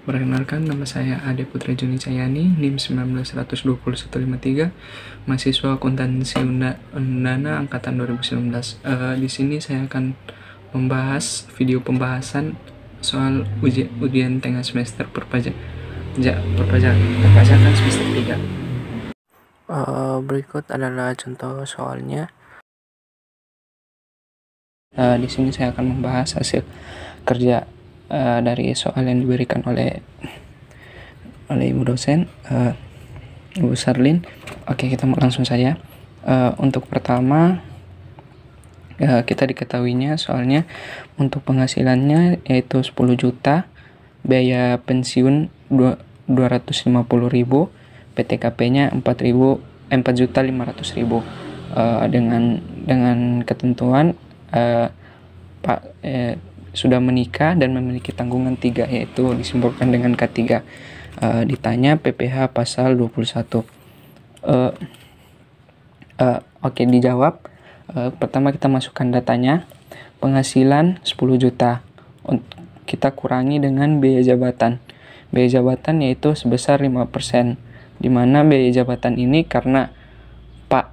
Perkenalkan, nama saya Ade Putra Juni Cayani, NIM 19-12153, mahasiswa akuntansi Undana angkatan 2019. Di sini saya akan membahas video pembahasan soal ujian tengah semester perpajakan semester 3. Berikut adalah contoh soalnya. Di sini saya akan membahas hasil kerja dari soal yang diberikan oleh Ibu dosen, Ibu Sarlin. Oke, kita langsung saja. Untuk pertama, kita diketahuinya soalnya untuk penghasilannya yaitu 10 juta, biaya pensiun 250.000, PTKP-nya 4.500.000. Dengan ketentuan sudah menikah dan memiliki tanggungan 3, yaitu disimbolkan dengan K3. Ditanya PPh pasal 21. Oke, dijawab. Pertama kita masukkan datanya. Penghasilan 10 juta. Kita kurangi dengan biaya jabatan. Biaya jabatan yaitu sebesar 5%. Di mana biaya jabatan ini karena Pak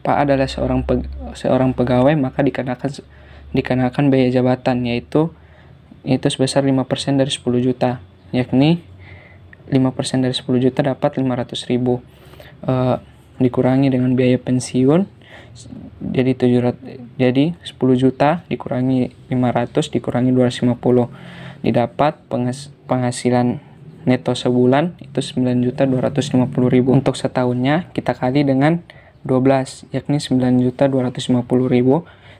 adalah seorang pegawai, maka dikenakan biaya jabatan yaitu sebesar 5% dari 10 juta, yakni 5% dari 10 juta dapat 500.000, dikurangi dengan biaya pensiun jadi 10 juta dikurangi 500 dikurangi 250, didapat penghasilan neto sebulan itu 9.250.000. Untuk setahunnya kita kali dengan 12, yakni 9.250.000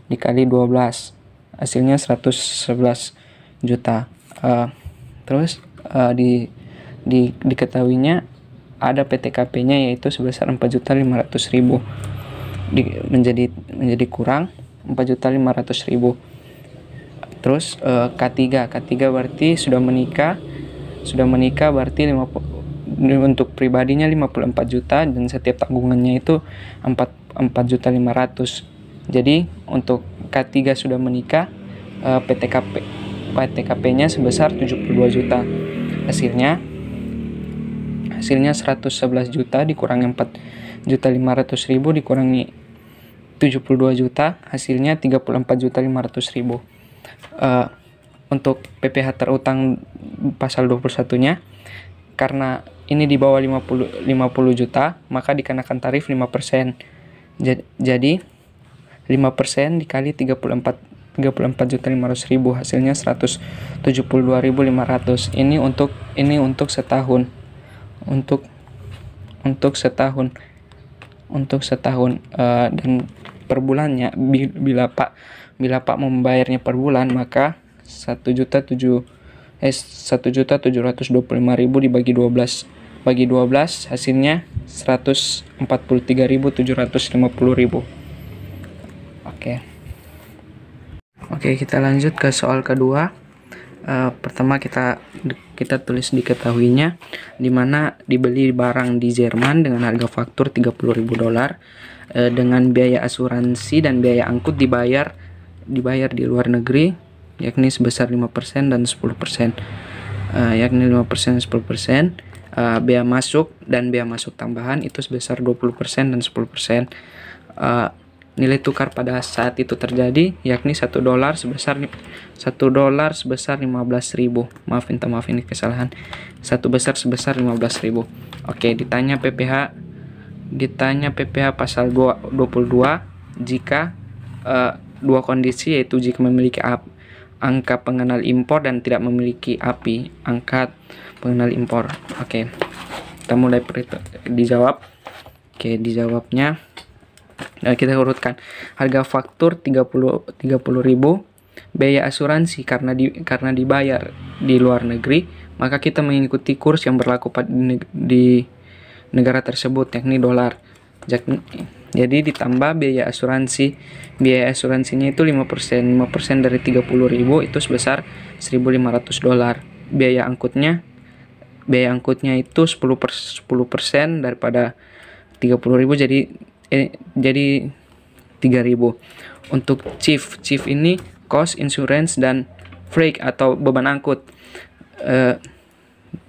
dikali 12, hasilnya 111 juta. Terus diketahuinya ada PTKP-nya yaitu sebesar 4.500.000, menjadi kurang 4.500.000. Terus K3 berarti sudah menikah berarti untuk pribadinya 54 juta dan setiap tanggungannya itu 4.500.000. Jadi untuk K3 sudah menikah, PTKP-nya sebesar 72 juta. Hasilnya 111 juta dikurangi 4.500.000 dikurangi 72 juta, hasilnya 34.500.000. Untuk PPh terutang pasal 21-nya, karena ini di bawah 50 juta, maka dikenakan tarif 5%. Jadi 5% dikali 34.500.000, hasilnya 172.500. Ini untuk setahun. Untuk setahun dan per bulannya bila Pak membayarnya per bulan, maka 1.725.000 dibagi 12 hasilnya 143.750.000. Oke, kita lanjut ke soal kedua. Pertama kita tulis diketahuinya, dimana dibeli barang di Jerman dengan harga faktur $30.000, dengan biaya asuransi dan biaya angkut dibayar di luar negeri, yakni sebesar 5% dan 10%, yakni 5% dan 10%. Biaya masuk dan biaya masuk tambahan itu sebesar 20% dan 10%. Nilai tukar pada saat itu terjadi yakni $1 sebesar 15.000. Maaf ini kesalahan. 1 besar sebesar 15.000. Oke, ditanya PPh pasal 22 jika dua kondisi, yaitu jika memiliki angka pengenal impor dan tidak memiliki angka pengenal impor. Oke, kita mulai dijawab. Oke, dijawabnya kita urutkan. Harga faktur 30.000, biaya asuransi karena dibayar di luar negeri, maka kita mengikuti kurs yang berlaku di negara tersebut, yakni dolar. Jadi ditambah biaya asuransi. Biaya asuransinya itu 5% dari 30.000 itu sebesar $1.500. Biaya angkutnya itu 10% daripada 30.000, jadi 3.000. Untuk chief ini cost, insurance, dan freight atau beban angkut.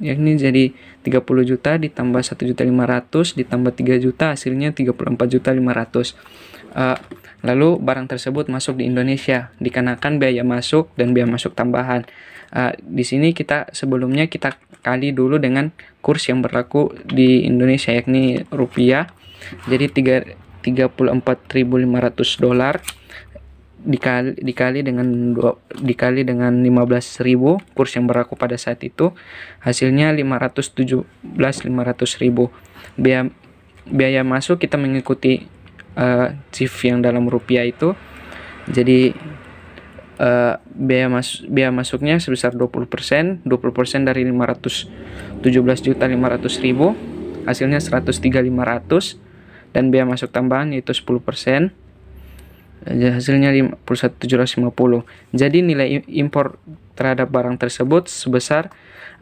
yakni jadi 30 juta ditambah 1.500.000 ditambah 3 juta, hasilnya 34.500.000. Lalu barang tersebut masuk di Indonesia, dikenakan biaya masuk dan biaya masuk tambahan. Di sini sebelumnya kita kali dulu dengan kurs yang berlaku di Indonesia, yakni rupiah. Jadi $34.500 dikali dengan 15.000 kurs yang berlaku pada saat itu, hasilnya 517.500.000. Biaya masuk kita mengikuti shift yang dalam rupiah itu. Jadi biaya masuknya sebesar 20% dari 517.500.000, hasilnya 103.500, dan biaya masuk tambahan yaitu 10%, hasilnya 51.750. Jadi nilai impor terhadap barang tersebut sebesar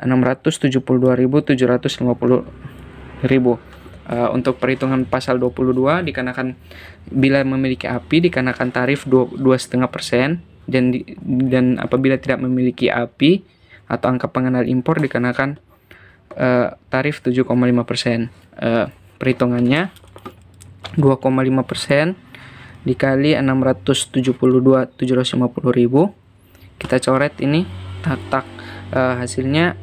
672.750.000. Untuk perhitungan pasal 22 dikenakan bila memiliki API dikenakan tarif 2,5%, dan apabila tidak memiliki API atau angka pengenal impor dikenakan tarif 7,5%. Perhitungannya 2,5% dikali 672.750.000, kita coret ini tak hasilnya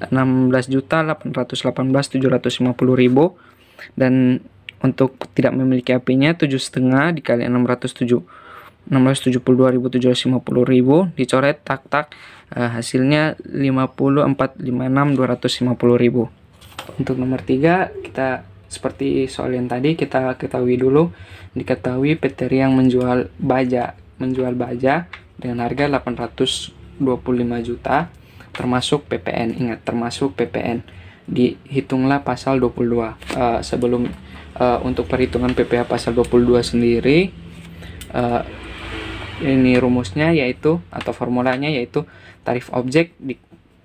16.818.750.000. Dan untuk tidak memiliki API-nya 7,5 dikali 672.750.000 dicoret hasilnya 54.56.250.000. Untuk nomor 3, kita seperti soal yang tadi kita ketahui dulu. Diketahui PT Riang menjual baja dengan harga 825 juta termasuk PPN. Ingat, termasuk PPN. Dihitunglah pasal 22. Untuk perhitungan PPh pasal 22 sendiri, ini rumusnya yaitu, atau formulanya yaitu tarif objek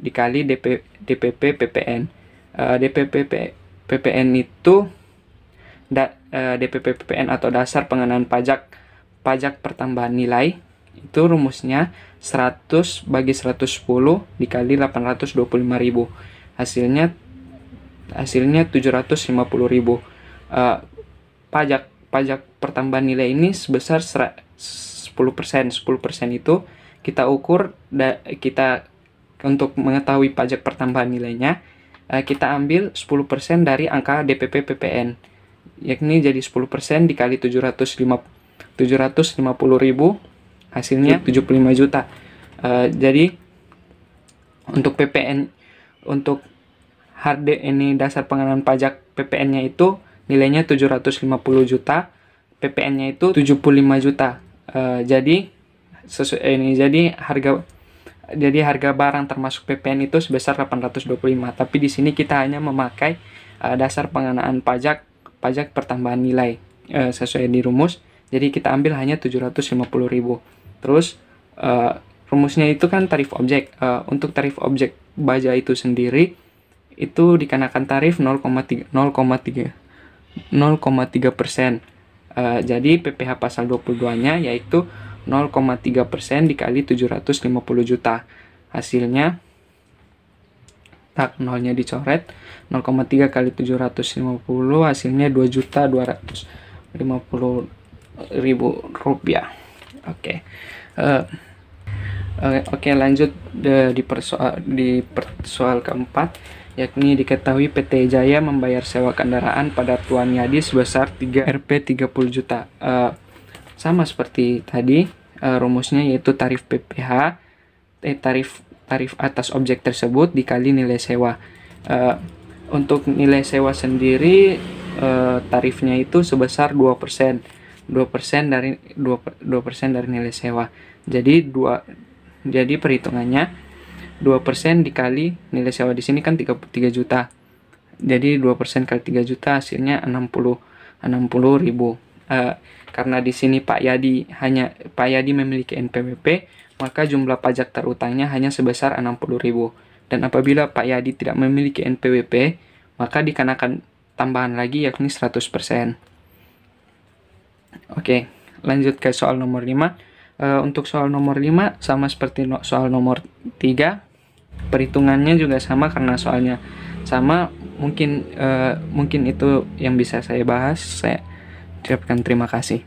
dikali DPP PPN. DPP PPN itu DPP PPN atau dasar pengenaan pajak pertambahan nilai, itu rumusnya 100 bagi 110 dikali 825.000, hasilnya 750.000. Pajak pertambahan nilai ini sebesar 10%. 10% itu kita ukur, kita untuk mengetahui pajak pertambahan nilainya, kita ambil 10% dari angka DPP PPN, yakni jadi 10% dikali 750.000, hasilnya 75 juta. Jadi untuk PPN, untuk ini dasar pengenaan pajak PPN-nya itu nilainya 750 juta, PPN-nya itu 75 juta. Jadi harga barang termasuk PPN itu sebesar 825. Tapi di sini kita hanya memakai dasar pengenaan pajak pertambahan nilai sesuai di rumus. Jadi kita ambil hanya 750.000. Terus rumusnya itu kan tarif objek. Untuk tarif objek baja itu sendiri itu dikenakan tarif 0,3%. Jadi PPh pasal 22-nya yaitu 0,3% dikali 750 juta. Hasilnya nolnya dicoret, 0,3 kali 750 hasilnya 2.250.000 rupiah. Oke, lanjut di persoal keempat, yakni diketahui PT Jaya membayar sewa kendaraan pada Tuan Yadi sebesar 3 Rp 30 juta. Sama seperti tadi, rumusnya yaitu tarif PPh, tarif atas objek tersebut dikali nilai sewa. Untuk nilai sewa sendiri, tarifnya itu sebesar 2% dari nilai sewa. Jadi perhitungannya 2% dikali nilai sewa di sini kan 3 juta. Jadi 2% kali 3 juta hasilnya 60.000. Karena di sini Pak Yadi memiliki NPWP, maka jumlah pajak terutangnya hanya sebesar 60.000. Dan apabila Pak Yadi tidak memiliki NPWP, maka dikenakan tambahan lagi yakni 100%. Oke, lanjut ke soal nomor 5. Untuk soal nomor 5 sama seperti soal nomor 3, Perhitungannya juga sama karena soalnya sama. Mungkin itu yang bisa saya bahas. Saya ucapkan terima kasih.